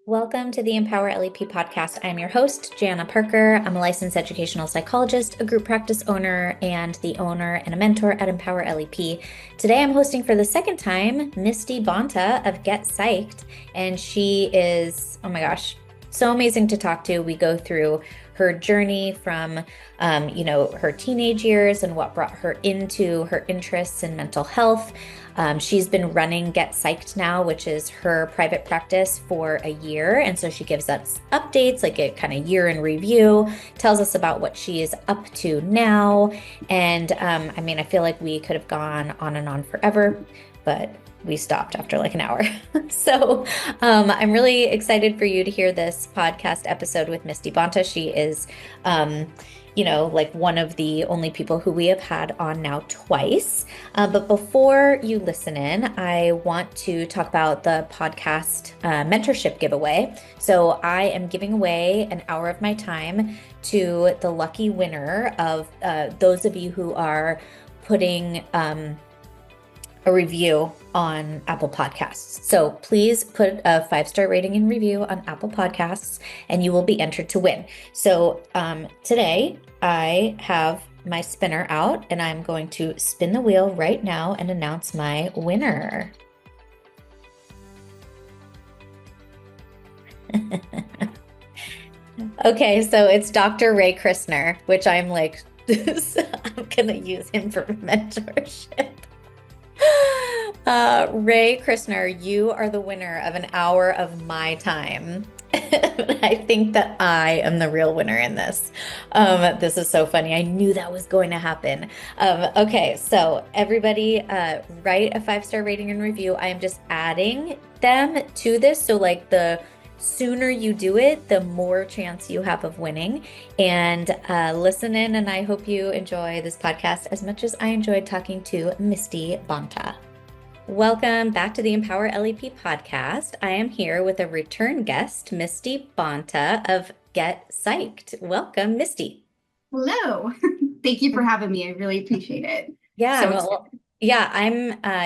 Welcome to the Empower LEP podcast. I'm your host, Jana Parker. I'm a licensed educational psychologist, a group practice owner, and the owner and a mentor at Empower LEP. Today, I'm hosting for the second time Misty Bonta of Get Psyched, and she is, oh my gosh, so amazing to talk to. We go through her journey from, her teenage years and what brought her into her interests in mental health. She's been running Get Psyched now, which is her private practice, for a year. And so she gives us updates, like a kind of year in review, tells us about what she is up to now. And I feel like we could have gone on and on forever, but we stopped after like an hour. So I'm really excited for you to hear this podcast episode with Misty Bonta. She is, like one of the only people who we have had on now twice. But before you listen in, I want to talk about the podcast mentorship giveaway. So I am giving away an hour of my time to the lucky winner of those of you who are putting a review on Apple Podcasts. So please put a 5-star rating and review on Apple Podcasts and you will be entered to win. So today I have my spinner out and I'm going to spin the wheel right now and announce my winner. Okay, so it's Dr. Ray Christner, which I'm like, I'm gonna use him for mentorship. Ray Christner, you are the winner of an hour of my time. I think that I am the real winner in this. This is so funny. I knew that was going to happen. Okay, so everybody write a 5-star rating and review. I am just adding them to this. So like the sooner you do it, the more chance you have of winning. And listen in, and I hope you enjoy this podcast as much as I enjoyed talking to Misty Bonta. Welcome back to the Empower LEP podcast. I am here with a return guest, Misty Bonta of Get Psyched. Welcome, Misty. Hello. Thank you for having me. I really appreciate it. Yeah,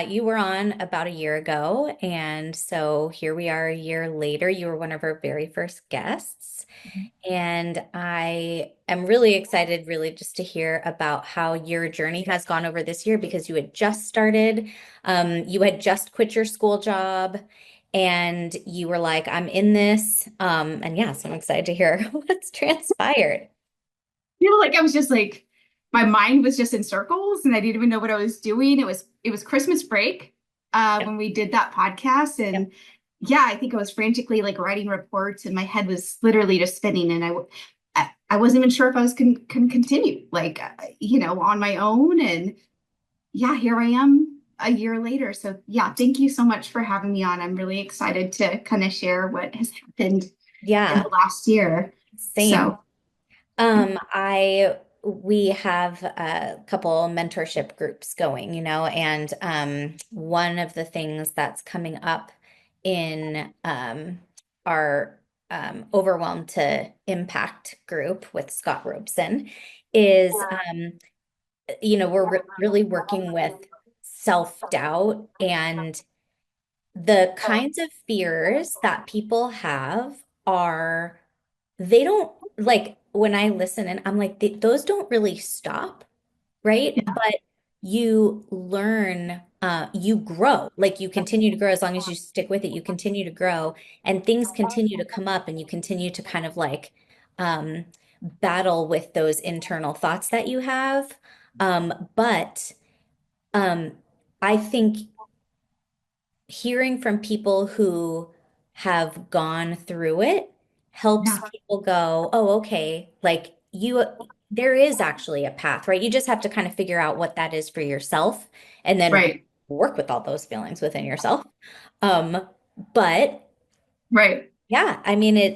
you were on about a year ago, and so here we are a year later. You were one of our very first guests, and I am really excited, really, just to hear about how your journey has gone over this year, because you had just started, you had just quit your school job, and you were like, I'm in this. And yeah, so I'm excited to hear what's transpired. Feel like I was just like, my mind was just in circles and I didn't even know what I was doing. It was Christmas break Yep. when we did that podcast. And Yep. yeah, I think I was frantically like writing reports and my head was literally just spinning. And I wasn't even sure if I was can continue on my own. And yeah, here I am a year later. So yeah, thank you so much for having me on. I'm really excited to kind of share what has happened in Yeah, the last year. same. So We have a couple mentorship groups going, and one of the things that's coming up in our Overwhelmed to Impact group with Scott Robeson is, we're really working with self-doubt and the kinds of fears that people have are they don't like when I listen and I'm like, those don't really stop, right? yeah, But you learn, you grow, like you continue to grow as long as you stick with it, you continue to grow and things continue to come up and you continue to kind of like um, battle with those internal thoughts that you have. But um, I think hearing from people who have gone through it helps yeah, people go, oh, okay, like there is actually a path, right? You just have to kind of figure out what that is for yourself and then right, work with all those feelings within yourself. Um, but right. yeah, yeah,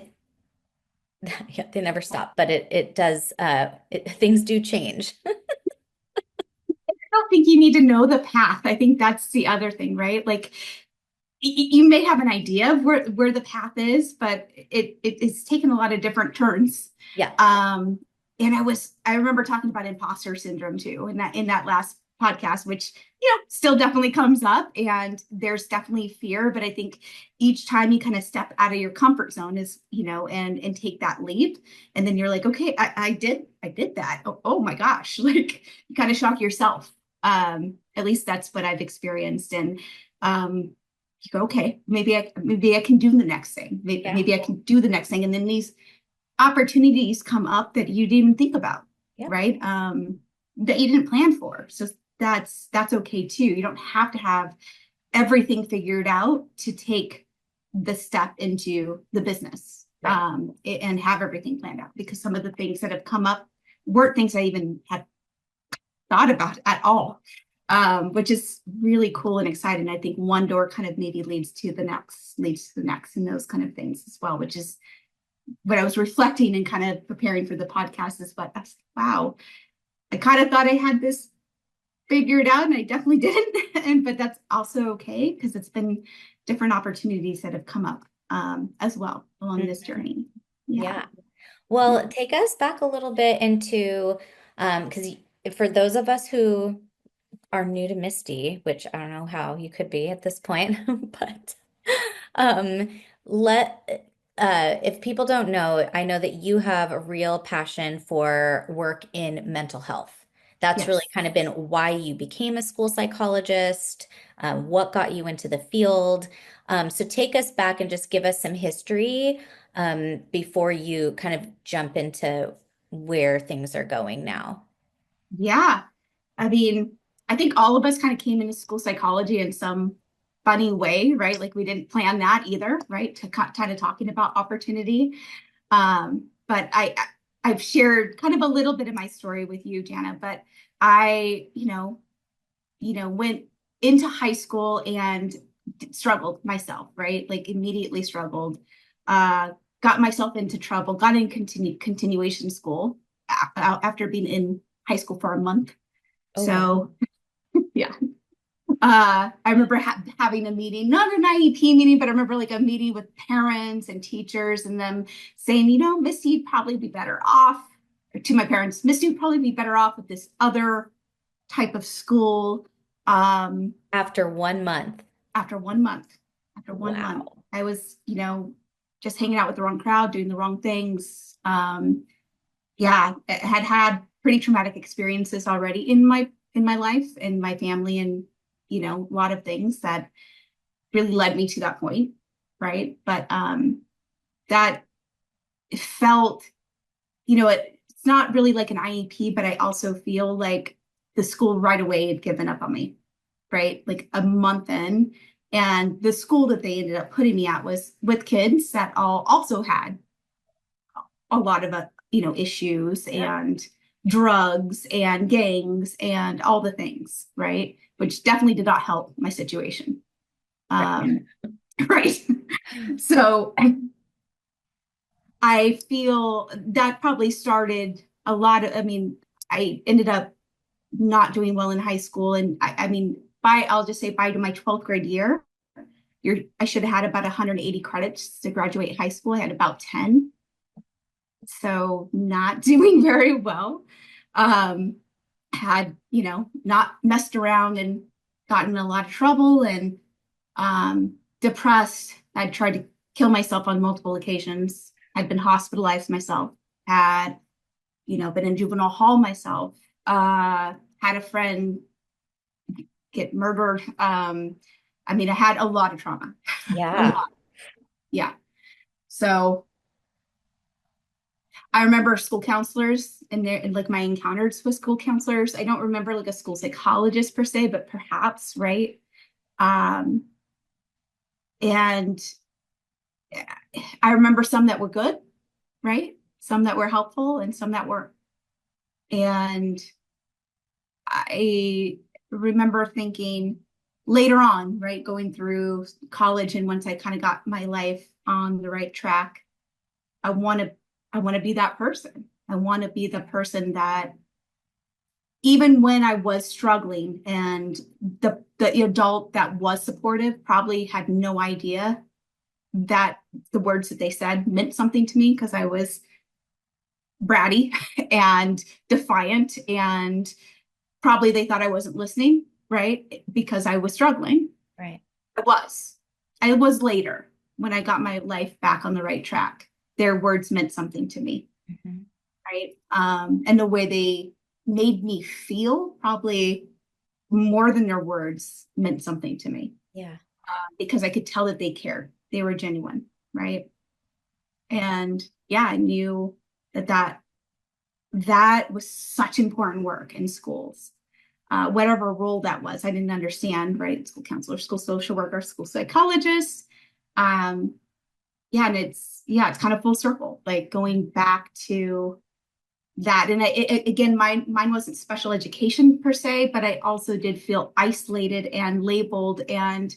they never stop, but it does, things do change. I don't think you need to know the path. I think that's the other thing, right? Like you may have an idea of where the path is, but it's taken a lot of different turns. Yeah. Um, and I remember talking about imposter syndrome too in that last podcast, which, still definitely comes up, and there's definitely fear. But I think each time you kind of step out of your comfort zone is, and take that leap. And then you're like, okay, I did that. Oh my gosh. Like, you kind of shock yourself. At least that's what I've experienced. And, you go, okay, maybe I can do the next thing. Maybe I can do the next thing. And then these opportunities come up that you didn't even think about, right? That you didn't plan for. So that's okay too. You don't have to have everything figured out to take the step into the business, and have everything planned out, because some of the things that have come up weren't things I even had thought about at all, which is really cool and exciting. I think one door kind of maybe leads to the next, and those kind of things as well, which is what I was reflecting and kind of preparing for the podcast. Is what, wow, I kind of thought I had this figured out, and I definitely didn't. But that's also okay, because it's been different opportunities that have come up, as well along this journey. Well, take us back a little bit into, because for those of us who are new to Misty, which I don't know how you could be at this point, but um, if people don't know, I know that you have a real passion for work in mental health. That's really kind of been why you became a school psychologist, what got you into the field. So take us back and just give us some history, before you kind of jump into where things are going now. Yeah. I mean, I think all of us kind of came into school psychology in some funny way, right? Like, we didn't plan that either, right? To kind of talking about opportunity. But I've shared kind of a little bit of my story with you, Jana, but I, went into high school and struggled myself, right? Like, immediately struggled, got myself into trouble, got in continuation school after being in high school for a month. Oh, so, yeah. I remember having a meeting, not an IEP meeting, but I remember like a meeting with parents and teachers, and them saying, Misty, you'd probably be better off, to my parents, Misty would probably be better off with this other type of school. after 1 month. After 1 month, Wow. I was, just hanging out with the wrong crowd, doing the wrong things. I had pretty traumatic experiences already in my life and my family, and a lot of things that really led me to that point, right? But that felt, it's not really like an IEP, but I also feel like the school right away had given up on me, right? Like a month in, and the school that they ended up putting me at was with kids that all also had a lot of issues and drugs and gangs and all the things, right? Which definitely did not help my situation. Right. So I feel that probably started a lot of, I ended up not doing well in high school. And I'll just say by my 12th grade year, I should have had about 180 credits to graduate high school. I had about 10. So not doing very well. Had, not messed around and gotten in a lot of trouble, and depressed. I'd tried to kill myself on multiple occasions. I'd been hospitalized myself, had, been in juvenile hall myself, had a friend get murdered. I had a lot of trauma. A lot. Yeah. So I remember school counselors and like my encounters with school counselors. I don't remember like a school psychologist per se, but perhaps, right? And I remember some that were good, right? Some that were helpful and some that weren't. And I remember thinking later on, right, going through college, and once I kind of got my life on the right track, I want to be that person. I want to be the person that, even when I was struggling, and the adult that was supportive probably had no idea that the words that they said meant something to me, because I was bratty and defiant and Probably they thought I wasn't listening, right? Because I was struggling. Right. I was. I was later when I got my life back on the right track. Their words meant something to me, Mhm. right? And the way they made me feel, probably more than their words, meant something to me, Yeah. because I could tell that they cared. They were genuine, right? And yeah, I knew that that was such important work in schools. Whatever role that was, I didn't understand, right? School counselor, school social worker, school psychologist. Um, yeah, and it's kind of full circle, like going back to that. And again, mine wasn't special education per se, but I also did feel isolated and labeled and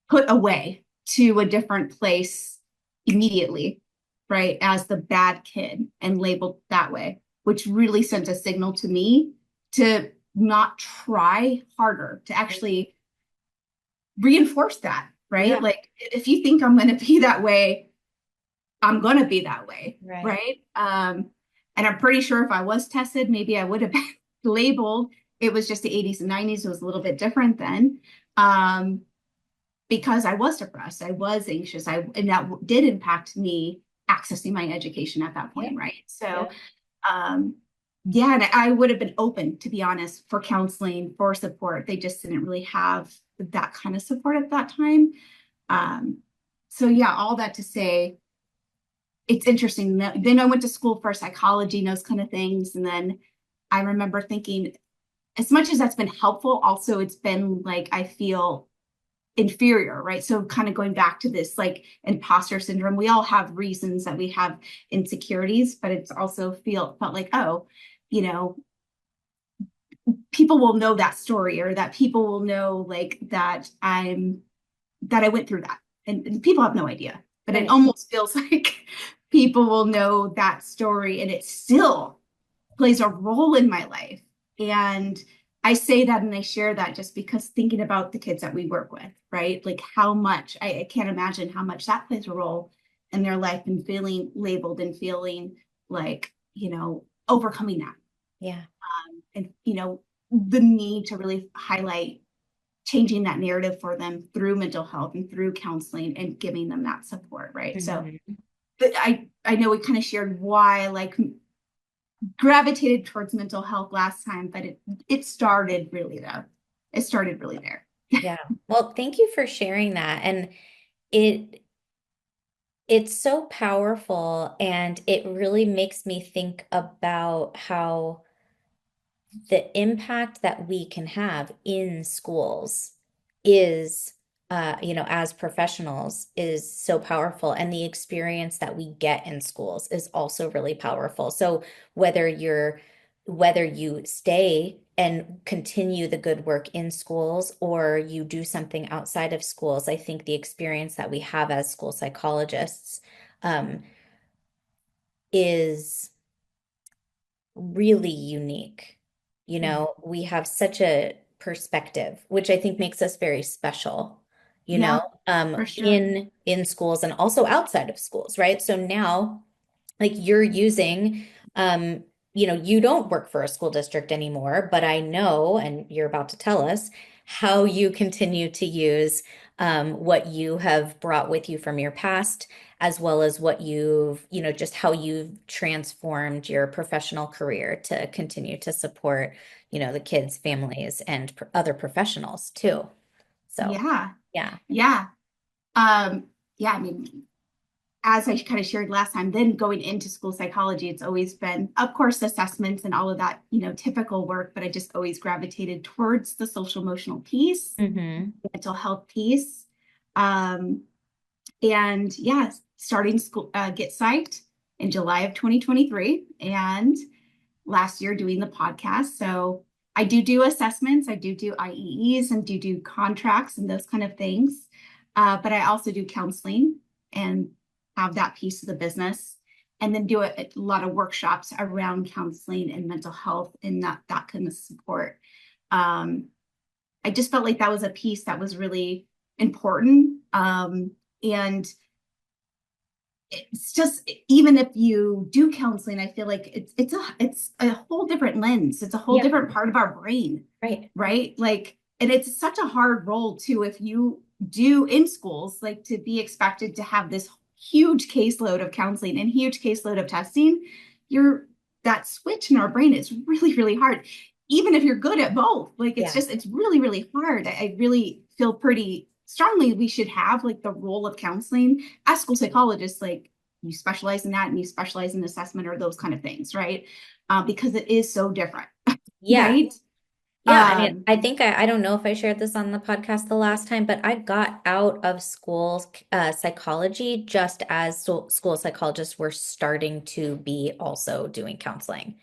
put away to a different place immediately, right? As the bad kid and labeled that way, which really sent a signal to me to not try harder, to actually reinforce that, right? Yeah. Like if you think I'm going to be that way, I'm going to be that way, Right. right? And I'm pretty sure if I was tested, maybe I would have been labeled. It was just the 80s and 90s. It was a little bit different then. Because I was depressed, I was anxious, and that did impact me accessing my education at that Yeah. point, right? So, Yeah. um, yeah, and I would have been open, to be honest, for counseling, for support. They just didn't really have that kind of support at that time. Um, so yeah, all that to say, it's interesting. Then I went to school for psychology and those kind of things, and then I remember thinking, as much as that's been helpful, also it's been like I feel inferior, right? So kind of going back to this like imposter syndrome, we all have reasons that we have insecurities, but it's also felt like, oh, you know, people will know that story, or that people will know like that I went through that. And people have no idea, but it Right. almost feels like people will know that story, and it still plays a role in my life. And I say that and I share that just because thinking about the kids that we work with, right? Like how much I can't imagine how much that plays a role in their life, and feeling labeled and feeling like, overcoming that. Yeah. And, the need to really highlight changing that narrative for them through mental health and through counseling and giving them that support, right? So Mhm. I know we kind of shared why I like gravitated towards mental health last time, but it started really there. It started really there. Yeah. Well, thank you for sharing that. And it it's so powerful, and it really makes me think about how the impact that we can have in schools is as professionals is so powerful, and the experience that we get in schools is also really powerful. So whether you stay and continue the good work in schools, or you do something outside of schools, I think the experience that we have as school psychologists um, is really unique. We have such a perspective, which I think makes us very special, Yeah, for sure. in schools and also outside of schools, right? So now, like you're using, you don't work for a school district anymore, but I know, and you're about to tell us how you continue to use what you have brought with you from your past, as well as what just how you've transformed your professional career to continue to support, the kids, families, and other professionals too. So, Yeah. yeah. Yeah. Yeah, I mean, as I kind of shared last time, then going into school psychology, it's always been, of course, assessments and all of that, typical work, but I just always gravitated towards the social emotional piece, Hmm. mental health piece. Um, and yeah, starting school, Get Psyched in July of 2023, and last year doing the podcast. So I do assessments, I do IEEs, and do contracts and those kind of things. But I also do counseling and have that piece of the business, and then do a lot of workshops around counseling and mental health and that kind of support. Um, I just felt like that was a piece that was really important. And it's just, even if you do counseling, I feel like it's a whole different lens. It's a whole Yeah. different part of our brain, Right. right? Like, and it's such a hard role too, if you do in schools, like to be expected to have this huge caseload of counseling and huge caseload of testing. You're that switch in our brain is really, really hard. Even if you're good at both, like Yeah. it's really, really hard. I really feel pretty strongly we should have like the role of counseling as school psychologists, like you specialize in that and you specialize in assessment or those kind of things, right? Because it is so different, Yeah. right? Yeah, I mean, Um, I think I don't know if I shared this on the podcast the last time, but I got out of school psychology just as school psychologists were starting to be also doing counseling.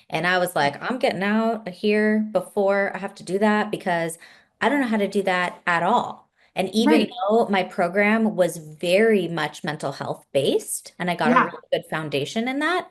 And I was like, I'm getting out of here before I have to do that because I don't know how to do that at all. And even right. though my program was very much mental health based and I got a Yeah. really good foundation in that,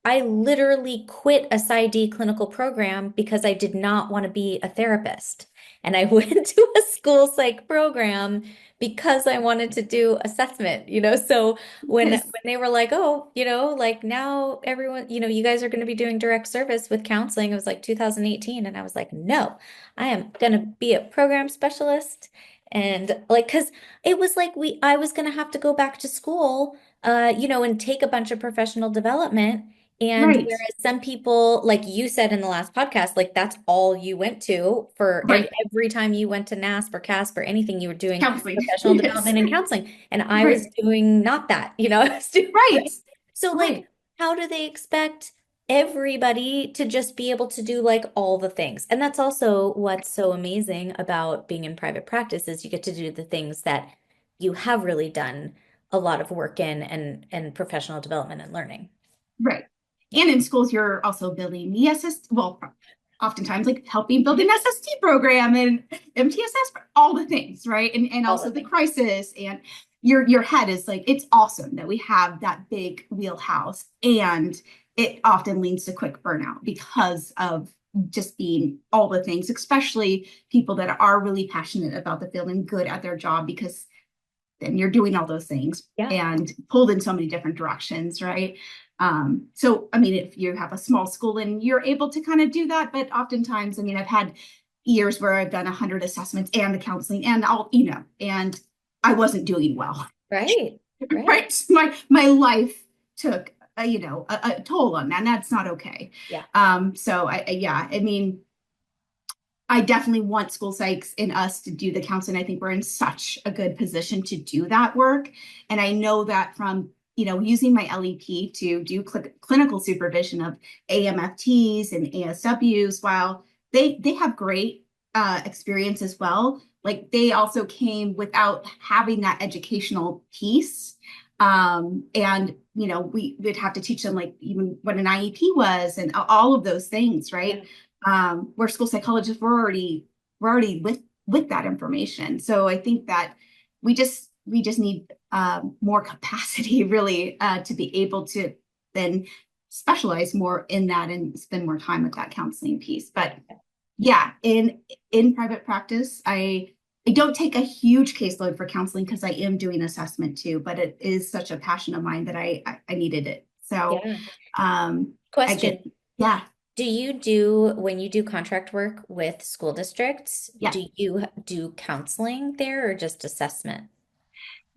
I literally quit a PsyD clinical program because I did not want to be a therapist. And I went to a school psych program because I wanted to do assessment, So when Yes. they were like, "Oh, like now everyone, you guys are going to be doing direct service with counseling." It was like 2018 and I was like, "No, I am going to be a program specialist." And like cuz it was like I was going to have to go back to school and take a bunch of professional development and Right. whereas some people, like you said in the last podcast, like that's all you went to for Right. every time you went to NASP or CASP or anything, you were doing Counseling. professional Yes. development and counseling. And I was Right. doing not that, I was doing, Right. right? So like, Right. how do they expect everybody to just be able to do like all the things? And that's also what's so amazing about being in private practice is you get to do the things that you have really done a lot of work in and professional development and learning. Right. Yeah. And in schools, you're also building the SST, well, oftentimes like helping build an SST program and MTSS, all the things, right? And All the also the things. crisis, and your head is like, it's awesome that we have that big wheelhouse, and it often leads to quick burnout because of just being all the things, especially people that are really passionate about the field and good at their job, because then you're doing all those things Yeah. and pulled in so many different directions, right? So, I mean, if you have a small school and you're able to kind of do that, but oftentimes, I mean, I've had years where I've done 100 assessments and the counseling and all, and I wasn't doing well, Right. Right. right? My life took, a toll on that, and that's not okay. Yeah. So yeah, I mean, I definitely want school psychs in us to do the counseling. I think we're in such a good position to do that work. And I know that from, using my LEP to do clinical supervision of AMFTs and ASWs, while they have great experience as well, like they also came without having that educational piece. And we'd have to teach them like even what an IEP was and all of those things, Yeah. right? Where school psychologists were already with that information. So I think that we just need more capacity really to be able to then specialize more in that and spend more time with that counseling piece. But yeah, in private practice, I don't take a huge caseload for counseling because I am doing assessment too, but it is such a passion of mine that I needed it. So Yeah. I Question. get, yeah, When you do contract work with school districts, yeah. do you do counseling there or just assessment?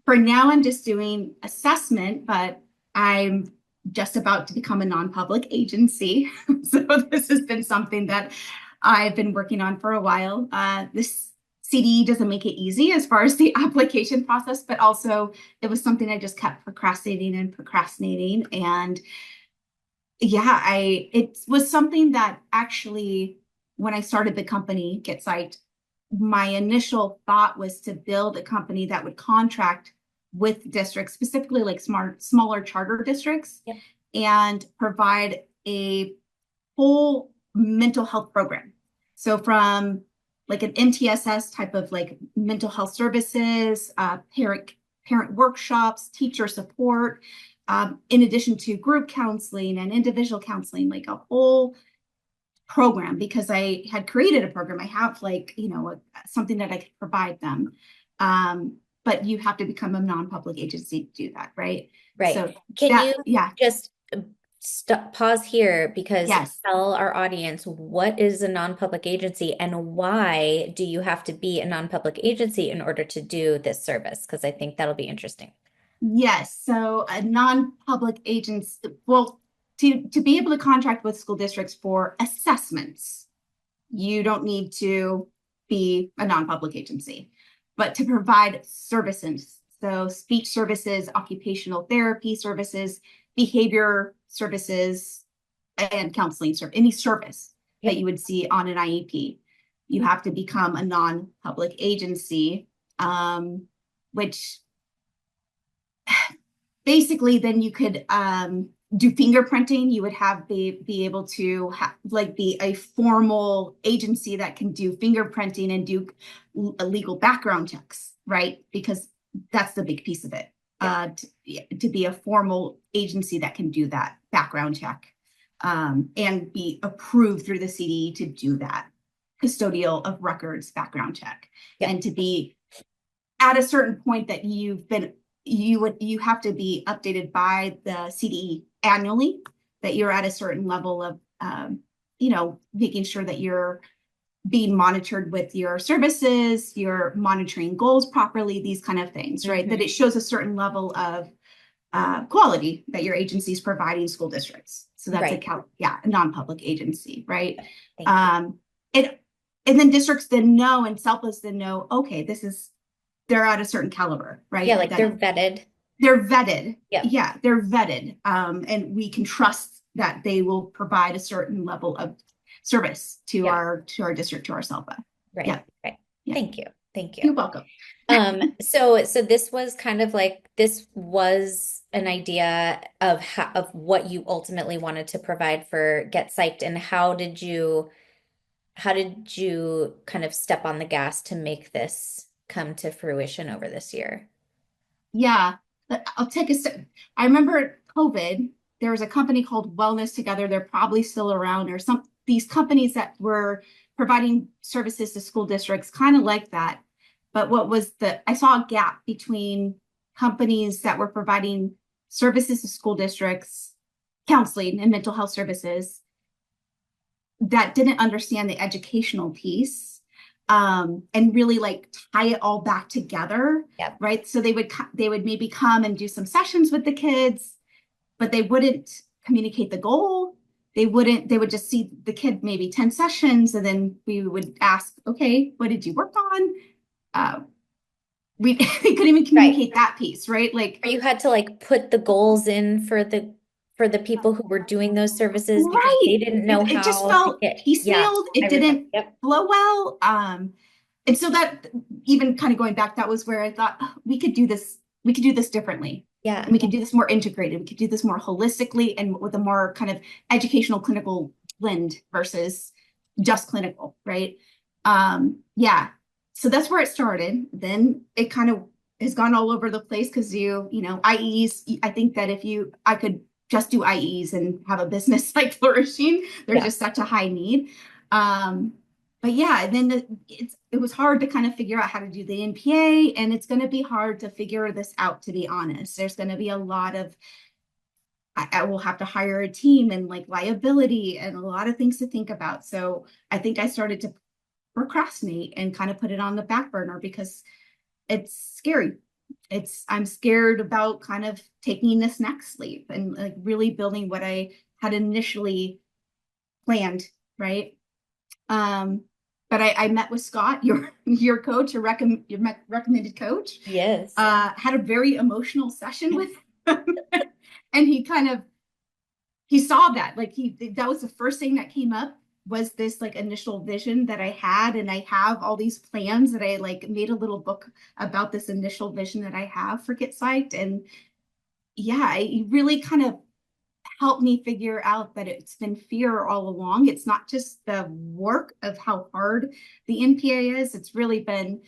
For now, I'm just doing assessment, but I'm just about to become a non-public agency. So this has been something that I've been working on for a while. This CDE doesn't make it easy as far as the application process, but also it was something I just kept procrastinating and procrastinating. And yeah, it was something that actually, when I started the company, Get Psyched, my initial thought was to build a company that would contract with districts, specifically like smaller charter districts, Yeah. and provide a whole mental health program. So from like an MTSS type of like mental health services, parent workshops, teacher support, in addition to group counseling and individual counseling, like a whole program, because I had created a program. I have like, something that I could provide them. But you have to become a non-public agency to do that, right? Right. So Can that, you yeah, just stop, pause here because yes. tell our audience what is a non-public agency and why do you have to be a non-public agency in order to do this service? Because I think that'll be interesting. Yes, so a non-public agents, well, to be able to contract with school districts for assessments, you don't need to be a non-public agency, but to provide services, so speech services, occupational therapy services, behavior services, and counseling service, any service that Yep. you would see on an IEP, you have to become a non-public agency, which basically then you could do fingerprinting. You would have be able to like be a formal agency that can do fingerprinting and do legal background checks, right? Because that's the big piece of it. Yeah. To be a formal agency that can do that background check and be approved through the CDE to do that custodial of records background check, Yeah. and to be at a certain point that you have to be updated by the CDE annually, that you're at a certain level of making sure that you're being monitored with your services, you're monitoring goals properly, these kind of things, right? That it shows a certain level of quality that your agency is providing school districts. So that's Right. a non-public agency, right? Thank you. And then districts then know, and SELPAs then know, okay, they're at a certain caliber, right? Yeah, like they're vetted. They're vetted. Yeah. Yeah, they're vetted. And we can trust that they will provide a certain level of service to Yeah. our district, to our SELPA. Right. Yeah. Right. Yeah. Thank you. Thank you. You're welcome. So this was kind of like this was an idea of what you ultimately wanted to provide for Get Psyched, and how did you kind of step on the gas to make this come to fruition over this year? Yeah, I'll take a step. I remember COVID, there was a company called Wellness Together. They're probably still around, or these companies that were providing services to school districts, kind of like that. But I saw a gap between companies that were providing services to school districts, counseling and mental health services, that didn't understand the educational piece, and really like tie it all back together. Yep. Right. So they would maybe come and do some sessions with the kids, but they wouldn't communicate the goal. They would just see the kid maybe 10 sessions, and then we would ask, okay, what did you work on? We couldn't even communicate that piece, right? Like, or you had to like put the goals in for the people who were doing those services because right. they didn't know It just how to felt get, yeah, piecemealed. It I remember. didn't Yep. flow well. And so that, even kind of going back, that was where I thought, "Oh, we could do this differently. Yeah. And we could do this more integrated. We could do this more holistically and with a more kind of educational clinical blend versus just clinical, right? Yeah. So that's where it started. Then it kind of has gone all over the place because IEs, I think that I could just do IEs and have a business like flourishing. There's just such a high need. But yeah, and then it was hard to kind of figure out how to do the NPA, and it's going to be hard to figure this out, to be honest. There's going to be a lot of, I will have to hire a team and like liability and a lot of things to think about. So I think I started to procrastinate and kind of put it on the back burner because it's scary. I'm scared about kind of taking this next leap and like really building what I had initially planned, right? But I met with Scott, your coach, your recommended coach. Yes. Had a very emotional session with him. And he saw that, like that was the first thing that came up, was this like initial vision that I had. And I have all these plans that I like made a little book about this initial vision that I have for Get Psyched. And yeah, it really kind of helped me figure out that it's been fear all along. It's not just the work of how hard the NPA is. It's really been,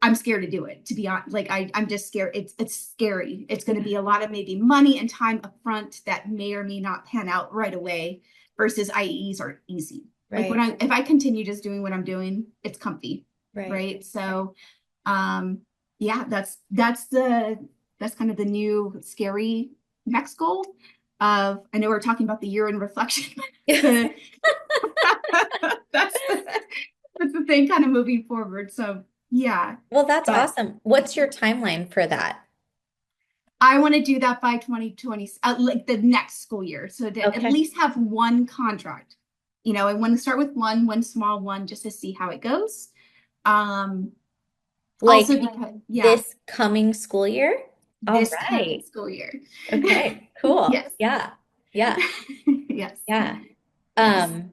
I'm scared to do it, to be honest. Like I'm just scared. It's scary. It's going to be a lot of maybe money and time upfront that may or may not pan out right away, versus IEs are easy. Right. Like if I continue just doing what I'm doing, it's comfy. Right. Right. So, yeah, that's the That's kind of the new scary next goal of, I know we're talking about the year in reflection. the, that's the thing kind of moving forward. So yeah, Well, that's but awesome. What's your timeline for that? I want to do that by 2020, like the next school year. So to at Okay. least have one contract. I want to start with one small one just to see how it goes. Um, Also Like because, yeah, this coming school year? All this coming right. school year. Okay, cool. Yes. Yeah. Yeah. Yes. Yeah. Yes. Um,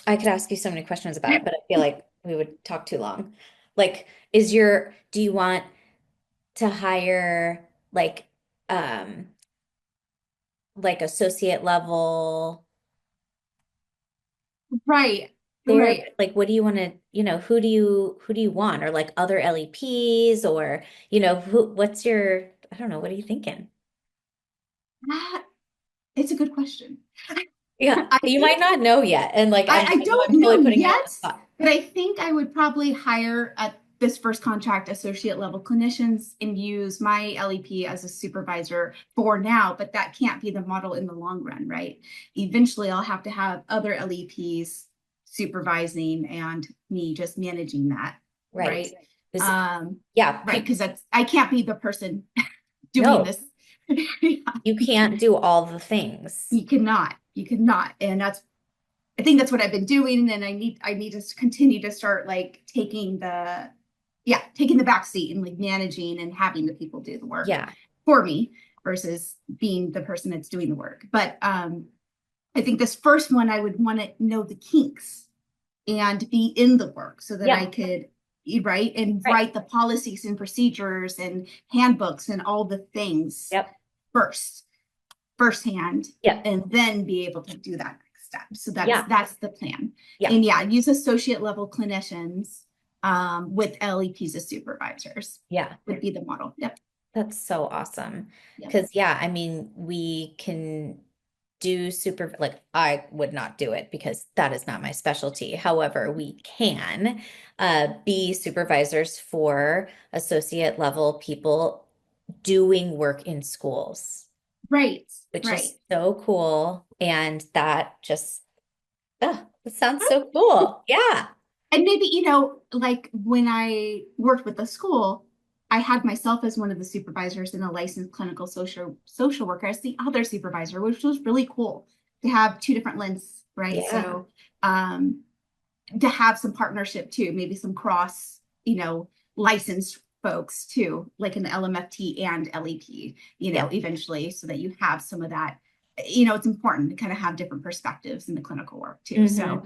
I could ask you so many questions about it, but I feel like we would talk too long. Like, do you want to hire um like associate level Right. therapist? Right. Like, what do you want to, who do you want? Or like other LEPs or, what's your, I don't know, what are you thinking? Ah, it's a good question. Yeah, I you might think not know yet. And like, I don't I'm totally know putting you on yet, the spot. but I think I would probably hire at this first contract associate level clinicians and use my LEP as a supervisor for now, but that can't be the model in the long run, right? Eventually, I'll have to have other LEPs supervising and me just managing that, Right. right? 'Cause, Um, yeah, right, because I can't be the person doing no, this. Yeah, you can't do all the things. you cannot, and I think that's what I've been doing, and I need to continue to start like taking the back seat and like managing and having the people do the work Yeah. for me versus being the person that's doing the work. But I think this first one I would want to know the kinks and be in the work so that I Yeah. could write and Right. write the policies and procedures and handbooks and all the things Yep. first firsthand, Yep. and then be able to do that next step. So that's Yeah. that's the plan. Yeah. And yeah, use associate level clinicians with LEPs as supervisors Yeah. would be the model. Yep. That's so awesome. Yep. Because, yeah, I mean, we can do like, I would not do it because that is not my specialty. However, we can be supervisors for associate level people doing work in schools, Right. which Right. is so cool. And that just, oh, it sounds so cool. Yeah. And maybe, like when I worked with the school, I had myself as one of the supervisors and a licensed clinical social worker as the other supervisor, which was really cool to have two different lists, right? Yeah. So to have some partnership too, maybe some cross, licensed folks too, like an LMFT and LEP, Yeah. eventually, so that you have some of that. It's important to kind of have different perspectives in the clinical work too. So,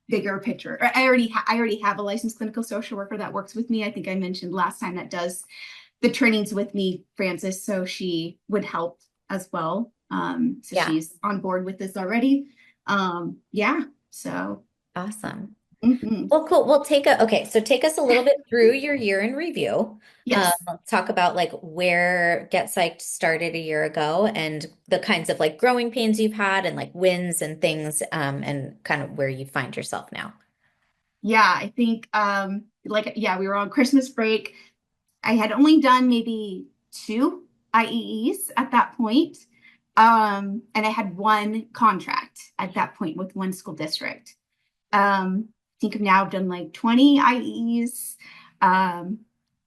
bigger picture. I already have a licensed clinical social worker that works with me. I think I mentioned last time that does the trainings with me, Frances. So she would help as well. So Yeah. she's on board with this already. Yeah. So. Awesome. Mhm. Well, cool. So take us a little bit through your year in review. Yes. Let's talk about like where Get Psyched started a year ago and the kinds of like growing pains you've had and like wins and things, and kind of where you find yourself now. Yeah, I think we were on Christmas break. I had only done maybe two IEEs at that point. And I had one contract at that point with one school district. I think now I've done like 20 IEEs. Um,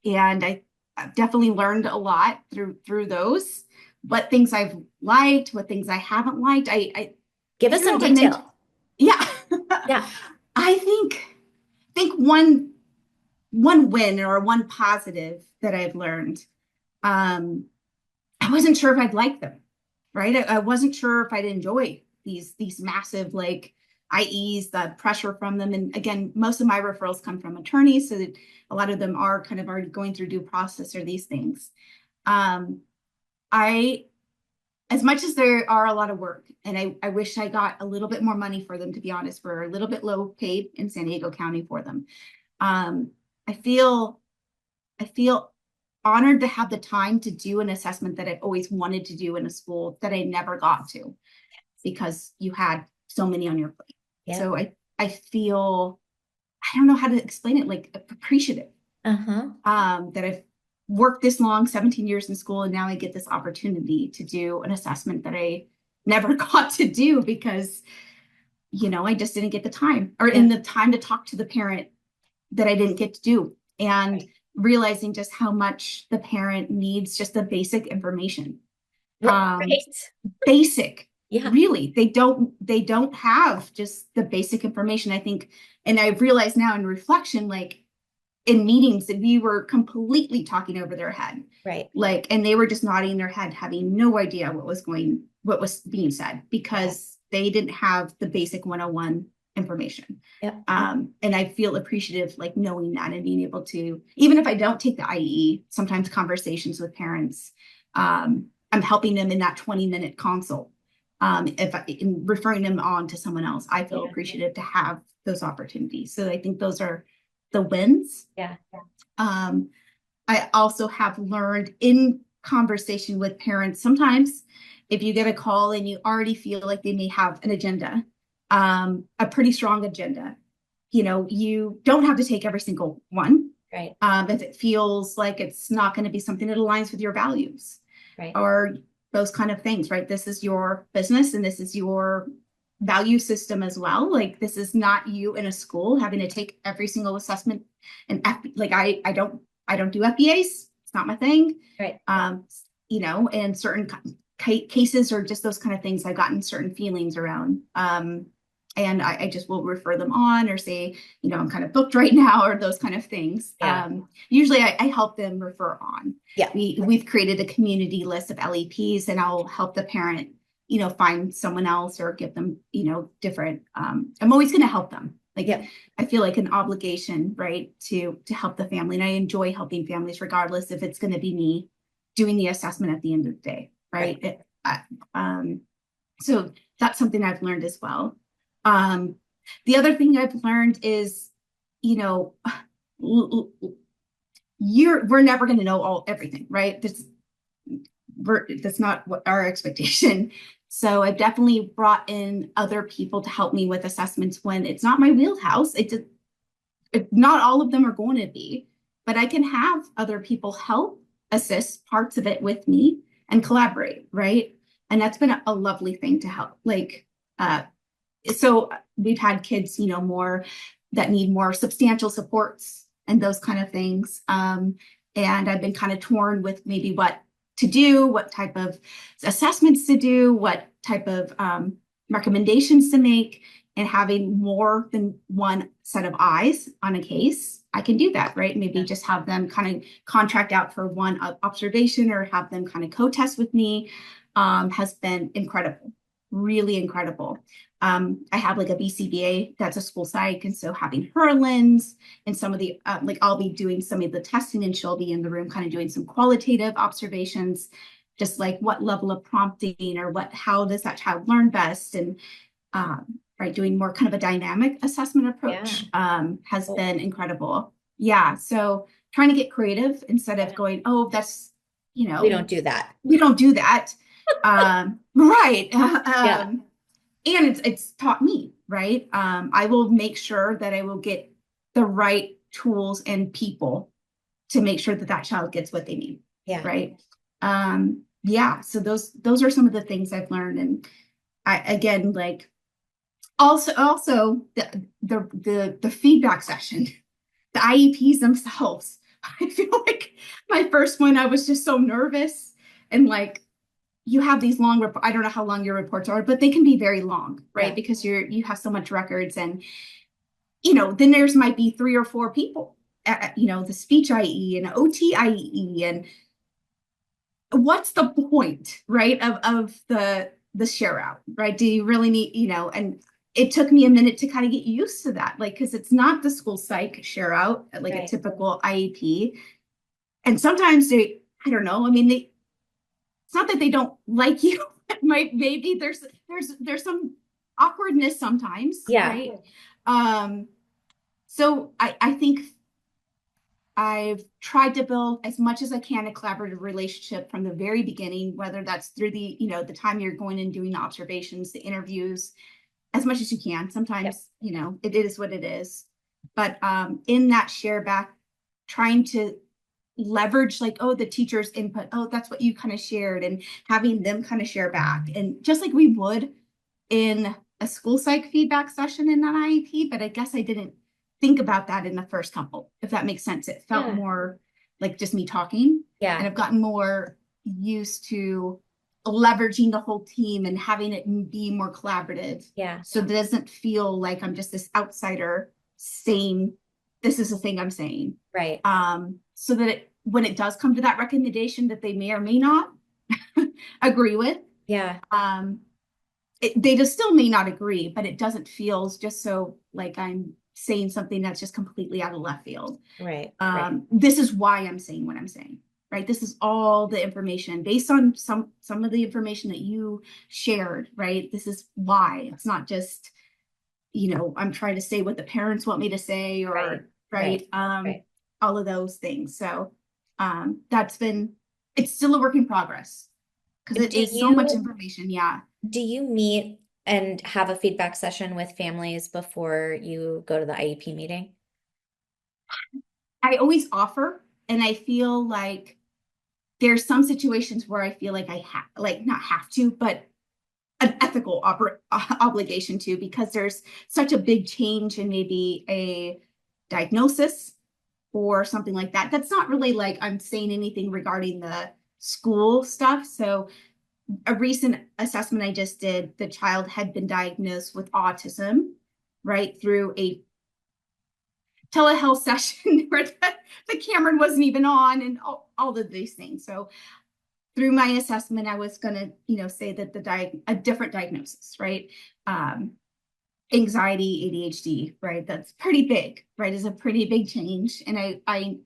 and I've definitely learned a lot through those. What things I've liked, what things I haven't liked. Give I us don't know some if I mentioned. detail. Yeah. Yeah. I think one win or one positive that I've learned. I wasn't sure if I'd like them, right? I wasn't sure if I'd enjoy these massive like IEs, the pressure from them. And again, most of my referrals come from attorneys, so that a lot of them are kind of already going through due process or these things. Um, I as much as there are a lot of work, and I wish I got a little bit more money for them, to be honest, we're a little bit low paid in San Diego County for them. Um, I feel I feel honored to have the time to do an assessment that I've always wanted to do in a school that I never got to because you had so many on your plate. Yeah. So I feel, I don't know how to explain it, like appreciative Uh-huh. that worked this long, 17 years in school, and now I get this opportunity to do an assessment that I never got to do because, I just didn't get the time or in the time to talk to the parent that I didn't get to do. And realizing just how much the parent needs just the basic information. Basic. Yeah. Really, they don't have just the basic information, I think. And I've realized now in reflection, like in meetings that we were completely talking over their head. Right. Like, and they were just nodding their head, having no idea what was being said because they didn't have the basic 101 information. Yep. And I feel appreciative, like knowing that and being able to, even if I don't take the IEE, sometimes conversations with parents, I'm helping them in that 20-minute consult. In referring them on to someone else, I feel appreciative to have those opportunities. So I think those are the wins. Yeah. I also have learned in conversation with parents, sometimes if you get a call and you already feel like they may have an agenda, a pretty strong agenda, you don't have to take every single one. Right. If it feels like it's not going to be something that aligns with your values. Right. Or those kind of things, right? This is your business and this is your value system as well. Like this is not you in a school having to take every single assessment. And I don't do FBAs. It's not my thing. Right. And certain cases or just those kind of things I've gotten certain feelings around. And I just will refer them on or say, I'm kind of booked right now or those kind of things. Yeah. Usually I help them refer on. Yeah. We've created a community list of LEPs and I'll help the parent, find someone else or give them, different, I'm always going to help them. Like, I feel like an obligation, right, to help the family. And I enjoy helping families regardless if it's going to be me doing the assessment at the end of the day. Right. So that's something I've learned as well. The other thing I've learned is, we're never going to know everything, right? That's not what our expectation. So I've definitely brought in other people to help me with assessments when it's not my wheelhouse. Not all of them are going to be, but I can have other people help assist parts of it with me and collaborate, right? And that's been a lovely thing to help. So we've had kids, more that need more substantial supports and those kind of things. And I've been kind of torn with maybe what to do, what type of assessments to do, what type of recommendations to make, and having more than one set of eyes on a case. I can do that, right? Maybe just have them kind of contract out for one observation or have them kind of co-test with me has been incredible, really incredible. I have like a BCBA that's a school psych. And so having her lens and some of the, I'll be doing some of the testing and she'll be in the room kind of doing some qualitative observations, just like what level of prompting or how does that child learn best? And doing more kind of a dynamic assessment approach has been incredible. Yeah. So trying to get creative instead of going, oh, that's, we don't do that. We don't do that. Right. And it's taught me, right? I will make sure that I will get the right tools and people to make sure that child gets what they need. Yeah. Right. So those are some of the things I've learned. And also the feedback session, the IEPs themselves. I feel like my first one, I was just so nervous and you have these long I don't know how long your reports are, but they can be very long, right? Because you have so much records and, then there's might be 3 or 4 people, the speech IE and OT IE and what's the point, right? Of the share out, right? Do you really need, and it took me a minute to kind of get used to that, cause it's not the school psych share out, a typical IEP. And sometimes I don't know. I mean, it's not that they don't like you. Maybe there's some awkwardness sometimes. Yeah. Right. So I think I've tried to build as much as I can a collaborative relationship from the very beginning, whether that's through the time you're going and doing the observations, the interviews, as much as you can. Sometimes, it is what it is. But in that share back, trying to leverage like, oh, the teacher's input, oh, that's what you kind of shared, and having them kind of share back, and just like we would in a school psych feedback session in an IEP. But I guess I didn't think about that in the first couple, if that makes sense. It felt Yeah. more like just me talking, and Yeah. I've gotten more used to leveraging the whole team and having it be more collaborative, Yeah. so it doesn't feel like I'm just this outsider saying this is the thing I'm saying. Right. So that when it does come to that recommendation that they may or may not agree with, Yeah. they just still may not agree, but it doesn't feel just so like I'm saying something that's just completely out of left field. Right. Right. This is why I'm saying what I'm saying, right? This is all the information based on some of the information that you shared, right? This is why. It's not just, I'm trying to say what the parents want me to say, or Right. right. Right. All of those things. So it's still a work in progress, because it Do is so much you information. Yeah. do you meet and have a feedback session with families before you go to the IEP meeting? I always offer, and I feel like there's some situations where I feel like I have, like, not have to, but an ethical obligation to, because there's such a big change in maybe a diagnosis or something like that. That's not really like I'm saying anything regarding the school stuff. So a recent assessment I just did, the child had been diagnosed with autism, right, through a telehealth session where the camera wasn't even on, and all of these things. So through my assessment, I was going to, say that a different diagnosis, right? Anxiety, ADHD, right? That's pretty big, right? Is a pretty big change. And I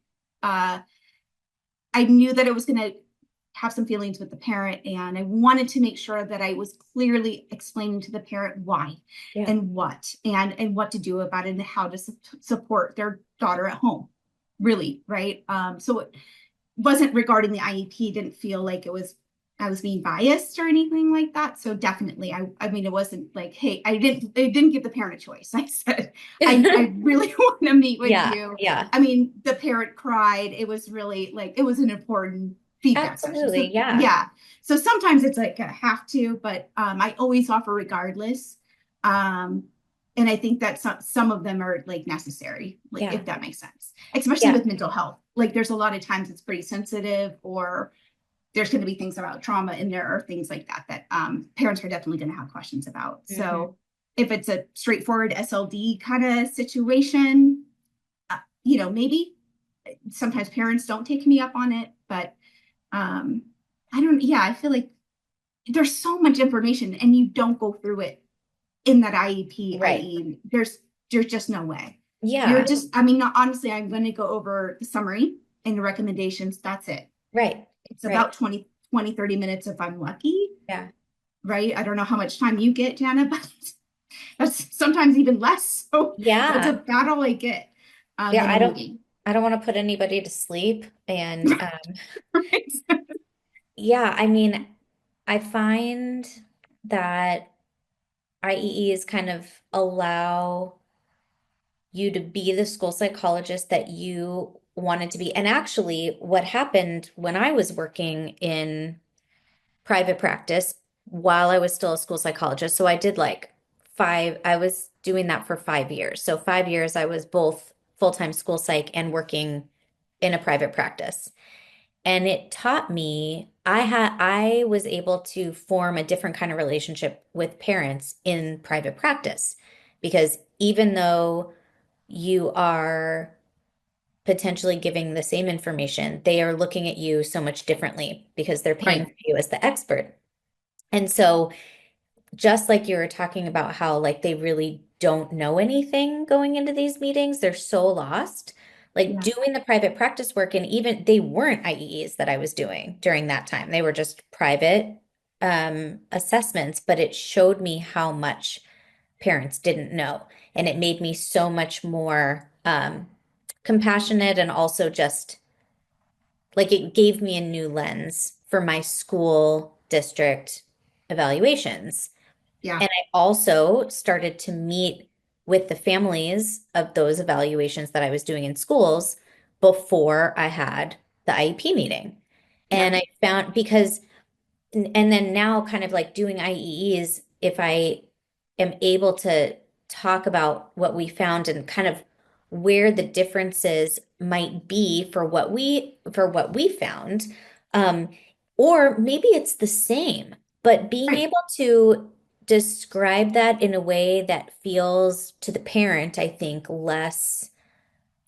knew that it was going to have some feelings with the parent, and I wanted to make sure that I was clearly explaining to the parent why, Yeah. and what to do about it, and how to support their daughter at home, really, right? So it wasn't regarding the IEP. Didn't feel like I was being biased or anything like that. So definitely, I mean, it wasn't like, hey, I didn't give the parent a choice. I said, I really want to meet with Yeah. you. Yeah. I mean, the parent cried. It was really like, it was an important feedback session. So Absolutely. Yeah. yeah. So sometimes it's like I have to, but I always offer regardless. And I think that some of them are like necessary, like, Yeah. if that makes sense, especially Yeah. with mental health. Like, there's a lot of times it's pretty sensitive, or there's going to be things about trauma in there, or things like that parents are definitely going to have questions about. Mhm. So if it's a straightforward SLD kind of situation, maybe sometimes parents don't take me up on it, but I feel like there's so much information, and you don't go through it in that IEP, Right. i.e. there's just no way. You're Yeah. just, I mean, honestly, I'm going to go over the summary and the recommendations. That's it. Right. It's Right. about 30 minutes if I'm lucky, Yeah. right? I don't know how much time you get, Jana, but that's sometimes even less. So that's Yeah. about all I get Yeah. in a meeting. I don't want to put anybody to sleep. And Right. yeah, I mean, I find that IEEs kind of allow you to be the school psychologist that you wanted to be. And actually, what happened when I was working in private practice while I was still a school psychologist, so I did like I was doing that for 5 years. So 5 years I was both full-time school psych and working in a private practice. And it taught me I was able to form a different kind of relationship with parents in private practice, because even though you are potentially giving the same information, they are looking at you so much differently because they're paying Right. for you as the expert. And so, just like you were talking about how like they really don't know anything going into these meetings, they're so lost. Like Yeah. doing the private practice work, and even they weren't IEEs that I was doing during that time. They were just private assessments, but it showed me how much parents didn't know. And it made me so much more compassionate, and also just like it gave me a new lens for my school district evaluations. Yeah. And I also started to meet with the families of those evaluations that I was doing in schools before I had the IEP meeting. And Yep. I found because, and then now kind of like doing IEEs, if I am able to talk about what we found and kind of where the differences might be for what we found, um, or maybe it's the same, but being Right. able to describe that in a way that feels to the parent, I think, less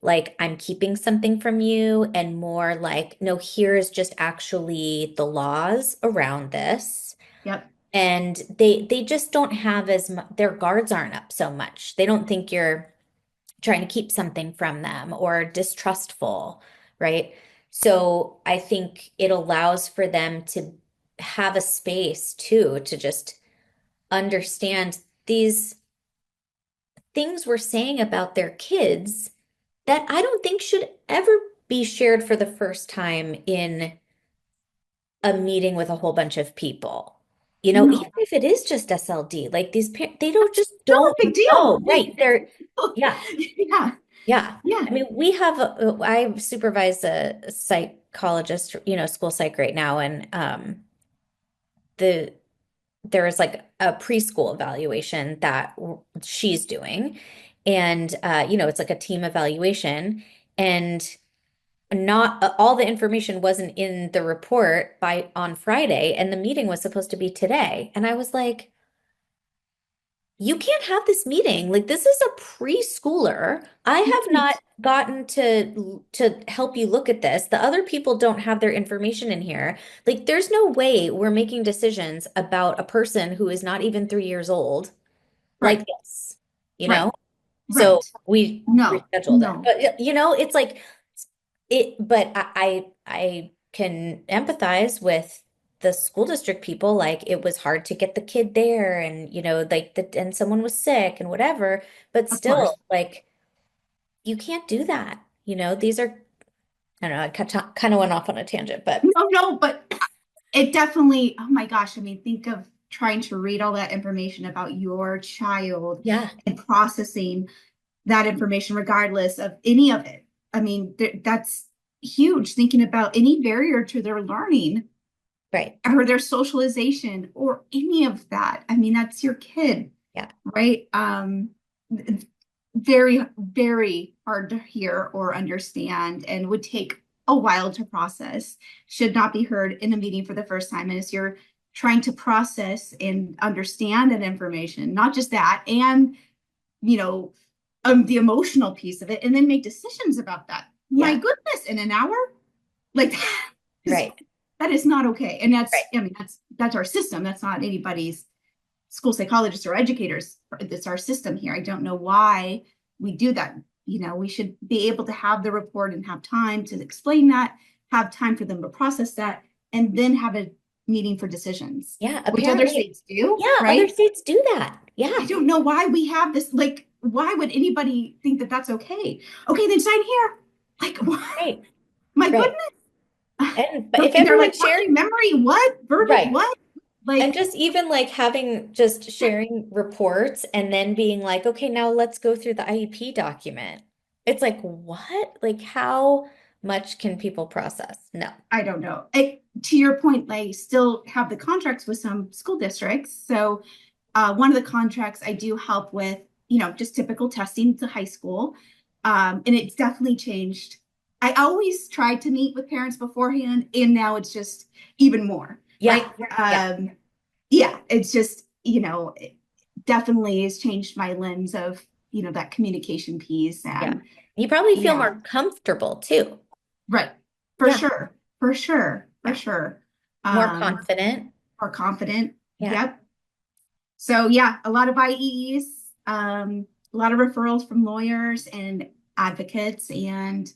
like I'm keeping something from you and more like, no, here's just actually the laws around this. Yep. And they just don't have as much, their guards aren't up so much. They don't think you're trying to keep something from them or distrustful, right? So I think it allows for them to have a space too to just understand these things we're saying about their kids that I don't think should ever be shared for the first time in a meeting with a whole bunch of people. You know, No, even if it is just SLD, like they don't just no don't big deal. know, right? They're, yeah, Yeah. yeah. Yeah. I mean, I supervise a psychologist, school psych right now, and the there is like a preschool evaluation that she's doing, and it's like a team evaluation, and not all the information wasn't in the report by on Friday, and the meeting was supposed to be today. And I was like, you can't have this meeting. Like this is a preschooler. I have not gotten to help you look at this. The other people don't have their information in here. Like there's no way we're making decisions about a person who is not even 3 years old like Right. this, you Right. know? So Right. we No. rescheduled it. No. But it's like but I can empathize with the school district people. Like it was hard to get the kid there, and like and someone was sick and whatever, but Of course. still, like you can't do that. These are, I don't know, I kind of went off on a tangent, but No, no, but it definitely, oh my gosh, I mean, think of trying to read all that information about your child yeah, and processing that information regardless of any of it. I mean, that's huge, thinking about any barrier to their learning right. or their socialization or any of that. I mean, that's your kid, Yeah. right? Very, very hard to hear or understand and would take a while to process. Should not be heard in a meeting for the first time. And as you're trying to process and understand that information, not just that, and you know, the emotional piece of it, and then make decisions about that. My Yeah. goodness, in an hour, like Right. that is not okay. And Right. I mean, that's our system. That's not anybody's school psychologists or educators. It's our system here. I don't know why we do that. We should be able to have the report and have time to explain that, have time for them to process that, and then have a meeting for decisions, Yeah. which other Apparently, states do, yeah, other right? states do that. I Yeah. don't know why we have this. Like, why would anybody think that that's okay? Okay, then sign here. Like, what? Right. My Right. goodness. But if They're everyone like shared, working memory. What? Verbal? right. What? And Like, just even like having just sharing reports and then being like, okay, now let's go through the IEP document. It's like, what? Like, how much can people process? No. I don't know. To your point, they still have the contracts with some school districts. So one of the contracts I do help with, just typical testing to high school. And it's definitely changed. I always tried to meet with parents beforehand, and now it's just even more, right? Yeah. Yeah. Yeah, it's just, it definitely has changed my lens of, that communication piece. Yeah. And You probably feel yeah, more comfortable too. right. For Yeah. sure. For sure. For Yeah. sure. More Um, confident. or confident. Yeah. Yep. So yeah, a lot of IEEs, a lot of referrals from lawyers and advocates and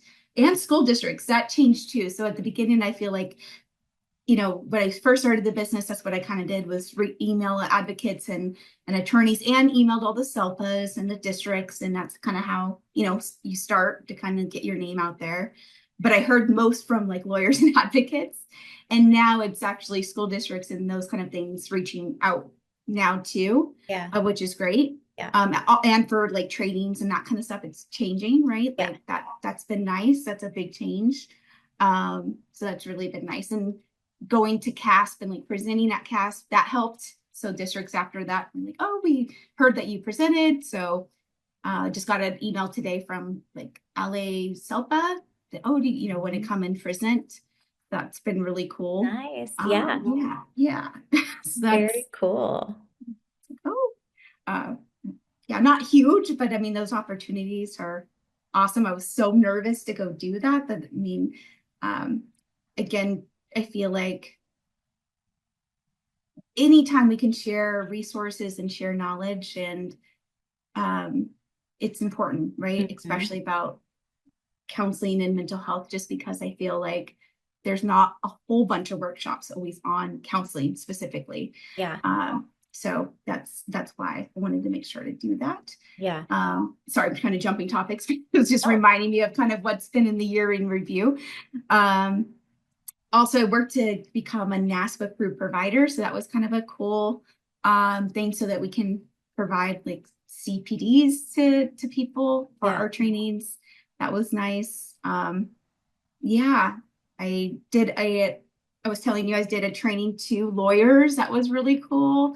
school districts. That changed too. So at the beginning, I feel like, when I first started the business, that's what I kind of did was email advocates and attorneys and emailed all the SELPAs and the districts. And that's kind of how, you start to kind of get your name out there. But I heard most from like lawyers and advocates. And now it's actually school districts and those kind of things reaching out now too, Yeah. which is great. Yeah. And for like trainings and that kind of stuff, it's changing, right? Yeah. Like that's been nice. That's a big change. So that's really been nice. And going to CASP and like presenting at CASP, that helped. So districts after that, I'm like, oh, we heard that you presented. So just got an email today from like LA SELPA that, oh, do you know, want to come and present? That's been really cool. Nice. Yeah. Yeah. So Very that's, cool. oh, uh, yeah, not huge, but I mean, those opportunities are awesome. I was so nervous to go do that. But I mean, um, again, I feel like anytime we can share resources and share knowledge, and it's important, right? Especially about counseling and mental health, just because I feel like there's not a whole bunch of workshops always on counseling specifically. Yeah. So that's why I wanted to make sure to do that. Yeah. Sorry, I'm kind of jumping topics. It was just reminding me of kind of what's been in the year in review. Also, I worked to become a NASPA approved provider. So that was kind of a cool thing, so that we can provide like CPDs to people for our trainings. That was nice. Yeah, I was telling you, I did a training to lawyers. That was really cool.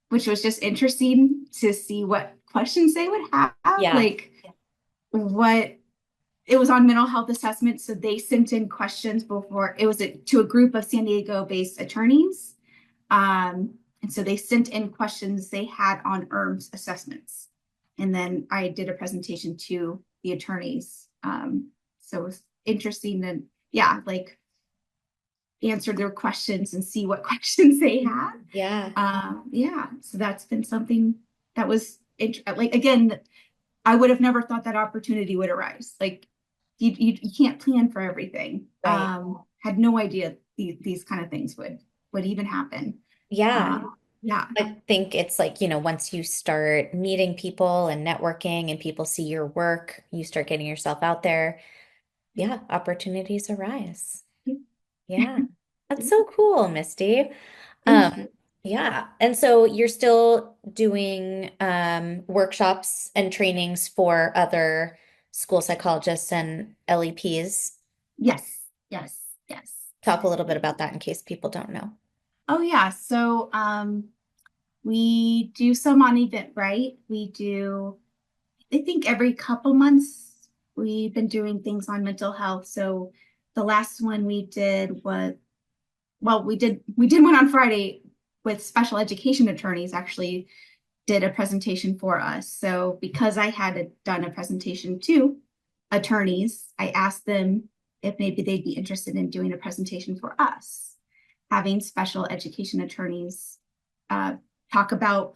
Which was just interesting to see what questions they would have. Yeah. Like what it was on mental health assessment. So they sent in questions before it was to a group of San Diego based attorneys. And so they sent in questions they had on ERMS assessments. And then I did a presentation to the attorneys. So it was interesting, and yeah, like answer their questions and see what questions they had. Yeah. So that's been something that was like, again, I would have never thought that opportunity would arise. Like you can't plan for everything. Right. Had no idea these kind of things would even happen. Yeah. Yeah. I think it's like, once you start meeting people and networking and people see your work, you start getting yourself out there. Yeah, opportunities arise. Yeah. That's so cool, Misty. Thank you. Yeah. And so you're still doing workshops and trainings for other school psychologists and LEPs. Yes. Yes. Yes. Talk a little bit about that in case people don't know. Oh yeah. So we do some on Eventbrite. We do, I think every couple months we've been doing things on mental health. So the last one we did was, well, we did one on Friday with special education attorneys actually did a presentation for us. So because I had done a presentation to attorneys, I asked them if maybe they'd be interested in doing a presentation for us, having special education attorneys talk about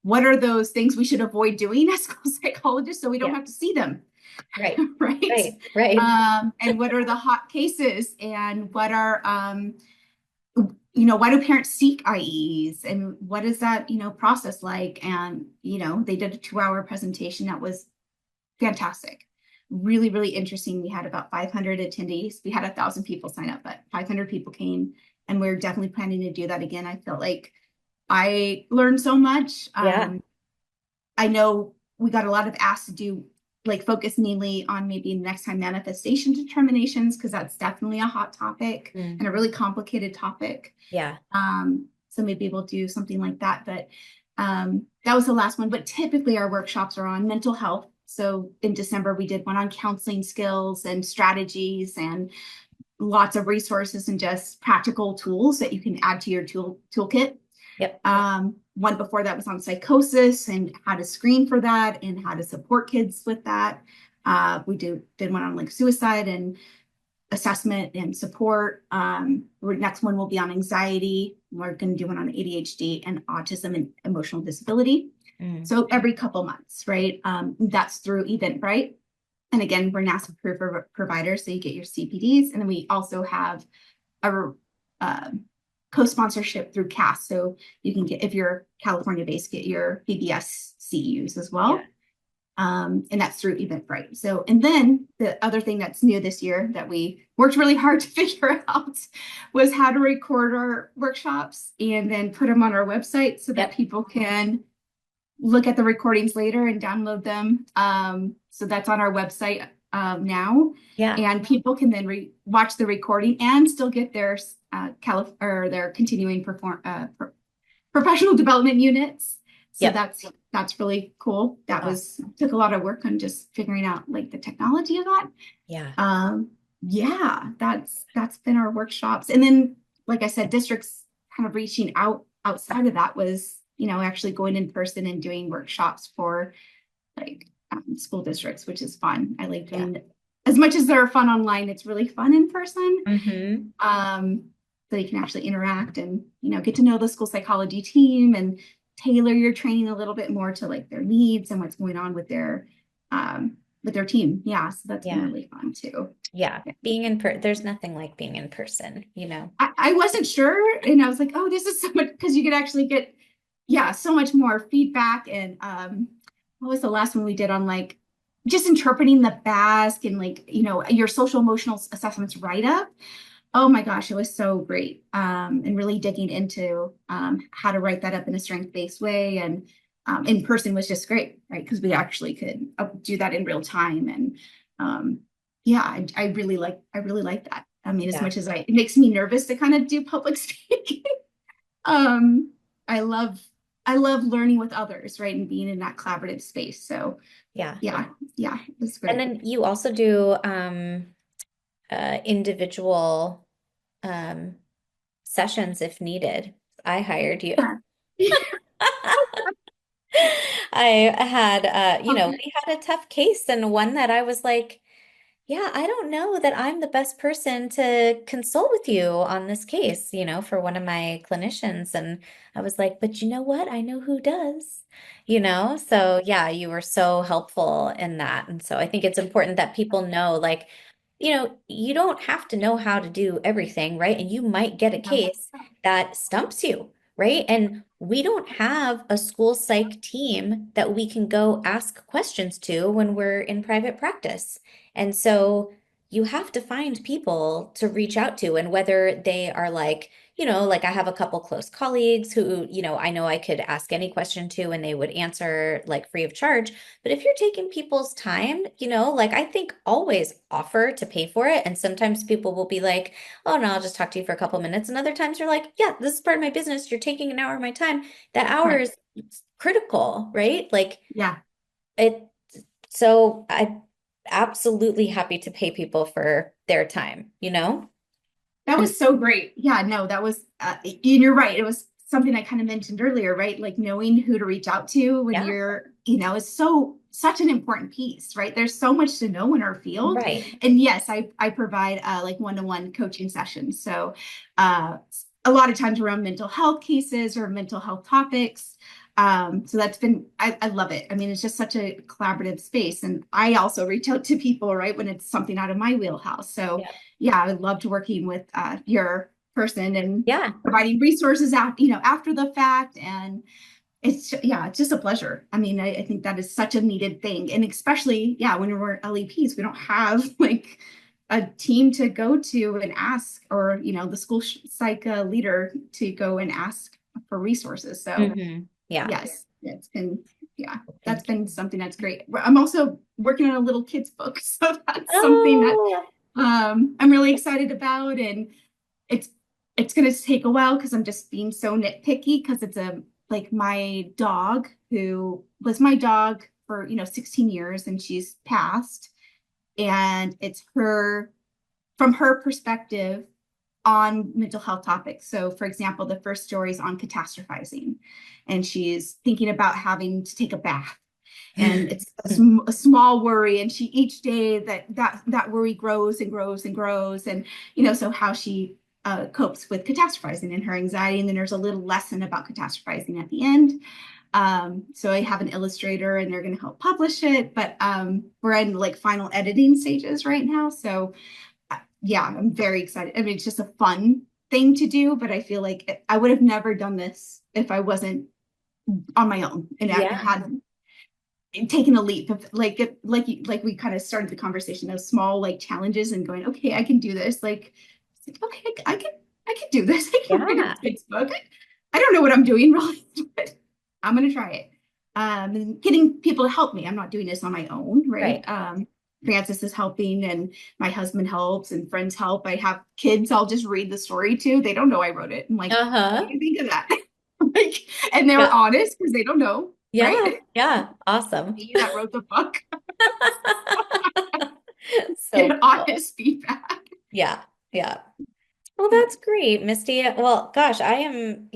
what are those things we should avoid doing as school psychologists so we don't have to see them. Right. Right. Right. And what are the hot cases, and what are why do parents seek IEEs, and what is that, process like? And, they did a 2-hour presentation that was fantastic. Really, really interesting. We had about 500 attendees. We had 1,000 people sign up, but 500 people came, and we're definitely planning to do that again. I felt like I learned so much. Yeah. I know we got a lot of asks to do, like, focus mainly on maybe next time manifestation determinations, because that's definitely a hot topic and a really complicated topic. Yeah. So maybe we'll do something like that. But that was the last one. But typically our workshops are on mental health. So in December, we did one on counseling skills and strategies, and lots of resources and just practical tools that you can add to your toolkit. Yep. One before that was on psychosis and how to screen for that and how to support kids with that. We did one on like suicide and assessment and support. Next one will be on anxiety. We're going to do one on ADHD and autism and emotional disability. So every couple months, right? That's through Eventbrite. And again, we're NASPA approved providers, so you get your CPDs. And then we also have a co-sponsorship through CAS. So you can get, if you're California based, get your PBS CEUs as well. Yeah. And that's through Eventbrite. So, and then the other thing that's new this year that we worked really hard to figure out was how to record our workshops and then put them on our website so that people can look at the recordings later and download them. So that's on our website. now, Yeah. and people can then watch the recording and still get their or their continuing professional development units. So Yep. that's really cool. That Awesome. took a lot of work on just figuring out like the technology of that. Yeah. Yeah, that's been our workshops. And then, like I said, districts kind of reaching out outside of that was, actually going in person and doing workshops for like school districts, which is fun. I like Yeah. doing as much as they're fun online, it's really fun in person. Mm-hmm. So you can actually interact and, get to know the school psychology team and tailor your training a little bit more to like their needs and what's going on with their team. Yeah. So that's been Yeah. really fun too. Yeah. There's nothing like being in person, I wasn't sure, and I was like, oh, this is so much, because you could actually get, so much more feedback. And what was the last one we did on like just interpreting the BASC and like, your social emotional assessments write up. Oh my gosh, it was so great. And really digging into how to write that up in a strength-based way. And in person was just great, right? Because we actually could do that in real time. And I really like that. I mean, as Yeah. much as it makes me nervous to kind of do public speaking, um, I love learning with others, right? And being in that collaborative space. So Yeah. it was And great. then you also do individual sessions if needed. I hired you. Yeah. I had, Okay. we had a tough case and one that I was like, yeah, I don't know that I'm the best person to consult with you on this case, for one of my clinicians. And I was like, but you know what? I know who does, So yeah, you were so helpful in that. And so I think it's important that people know, like, you don't have to know how to do everything, right? And you might get a case that stumps you, right? And we don't have a school psych team that we can go ask questions to when we're in private practice. And so you have to find people to reach out to, and whether they are like, like I have a couple close colleagues who, I know I could ask any question to and they would answer like free of charge. But if you're taking people's time, like I think always offer to pay for it. And sometimes people will be like, oh no, I'll just talk to you for a couple minutes. And other times you're like, yeah, this is part of my business. You're taking an hour of my time. That hour Right. is critical, right? Like Yeah. it, so I absolutely happy to pay people for their time. That And was so great. Yeah, no, that was, and you're right. It was something I kind of mentioned earlier, right? Like knowing who to reach out to when yeah, you're, is such an important piece, right? There's so much to know in our field. right. And yes, I provide like one-to-one coaching sessions. So a lot of times around mental health cases or mental health topics. So that's been, I love it. I mean, it's just such a collaborative space. And I also reach out to people, right, when it's something out of my wheelhouse. So Yeah. yeah, I loved working with your person and Yeah. providing resources out, after the fact. And it's just a pleasure. I mean, I think that is such a needed thing. And especially, when we're LEPs, we don't have like a team to go to and ask, or, the school psych leader to go and ask for resources. So Yeah. yes, it's been, that's Thank you. been something that's great. I'm also working on a little kids book. So that's something that Oh, I'm really excited about. And it's going to take a while because I'm just being so nitpicky, because it's like my dog, who was my dog for 16 years, and she's passed, and it's from her perspective on mental health topics. So for example, the first story is on catastrophizing, and she's thinking about having to take a bath, and it's a small worry, and she each day that worry grows and grows and grows. And so how she copes with catastrophizing and her anxiety. And then there's a little lesson about catastrophizing at the end. So I have an illustrator, and they're going to help publish it, but we're in like final editing stages right now. So I'm very excited. I mean, it's just a fun thing to do, but I feel like I would have never done this if I wasn't on my own and yeah. had taken a leap of like we kind of started the conversation, those small like challenges, and going, okay, I can do this. Like, okay, I can do this. I can write a Yeah. kids book. I don't know what I'm doing really, but I'm gonna try it. And getting people to help me. I'm not doing this on my own, right? Right. Francis is helping and my husband helps and friends help. I have kids I'll just read the story to. They don't know I wrote it. I'm like, what do Uh-huh. you think of that? Like, and they're Yeah. honest because they don't know, Yeah. right? Yeah. Awesome. Me that wrote the book. So Get cool. honest feedback. Yeah. Yeah. Well, Yeah. that's great, Misty. Well, gosh, I am,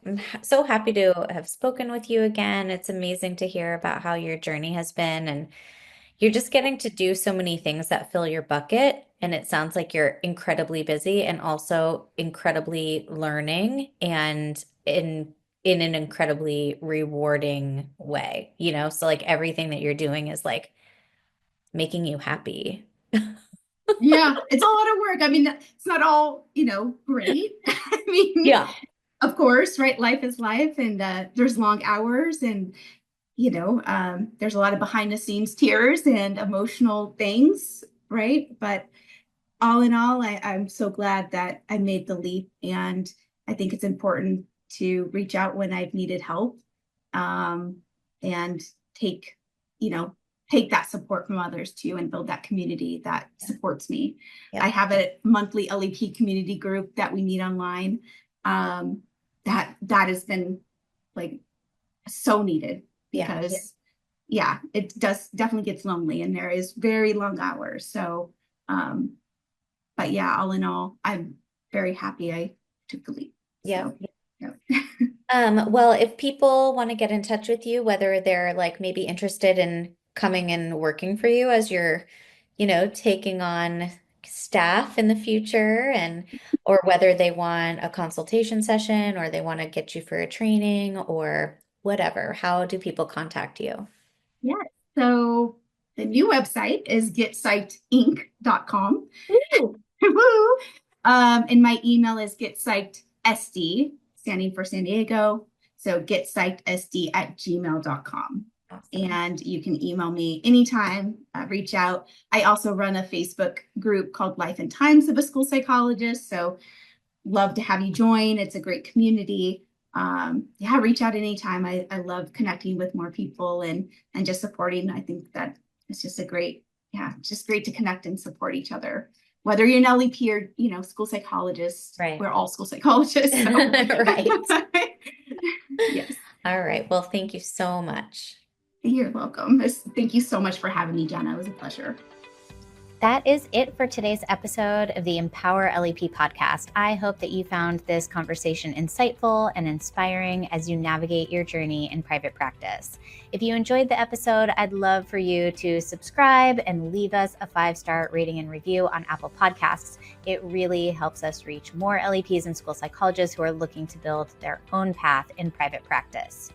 I'm so happy to have spoken with you again. It's amazing to hear about how your journey has been, and you're just getting to do so many things that fill your bucket. And it sounds like you're incredibly busy and also incredibly learning and in an incredibly rewarding way, So like everything that you're doing is like making you happy. Yeah, it's a lot of work. I mean, it's not all, great. I mean, Yeah. of course, right? Life is life, and there's long hours, and there's a lot of behind the scenes tears and emotional things, right? But all in all, I'm so glad that I made the leap, and I think it's important to reach out when I've needed help, um, and take, you know, take that support from others too, and build that community that supports me. I Yep. have a monthly LEP community group that we meet online. Um, that has been like so needed Yeah. because yeah, it does definitely gets lonely and there is very long hours. So, but yeah, all in all, I'm very happy I took the leap. Yeah. So, yeah. Well, if people want to get in touch with you, whether they're like maybe interested in coming and working for you as you're, taking on staff in the future, and or whether they want a consultation session or they want to get you for a training or whatever, how do people contact you? Yeah. So the new website is getpsyched.inc.com. Ooh, And my email is getpsychedsd, standing for San Diego. So getpsychedsd@gmail.com. awesome. And you can email me anytime, reach out. I also run a Facebook group called Life and Times of a School Psychologist. So love to have you join. It's a great community. Yeah, reach out anytime. I love connecting with more people and just supporting. I think that it's just it's just great to connect and support each other. Whether you're an LEP or, school psychologist, Right. we're all school psychologists. So Right. yes, All right. Well, thank you so much. you're welcome. Thank you so much for having me, Jenna. It was a pleasure. That is it for today's episode of the Empower LEP podcast. I hope that you found this conversation insightful and inspiring as you navigate your journey in private practice. If you enjoyed the episode, I'd love for you to subscribe and leave us a 5-star rating and review on Apple Podcasts. It really helps us reach more LEPs and school psychologists who are looking to build their own path in private practice.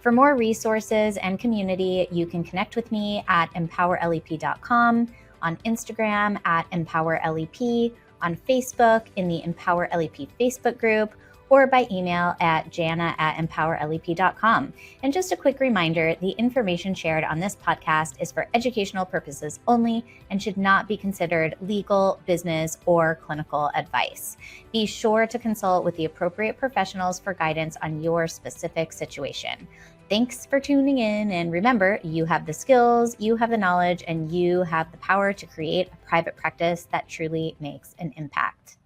For more resources and community, you can connect with me at empowerlep.com, on Instagram at Empower LEP, on Facebook in the Empower LEP Facebook group, or by email at jana@empowerlep.com. And just a quick reminder, the information shared on this podcast is for educational purposes only and should not be considered legal, business, or clinical advice. Be sure to consult with the appropriate professionals for guidance on your specific situation. Thanks for tuning in, and remember, you have the skills, you have the knowledge, and you have the power to create a private practice that truly makes an impact.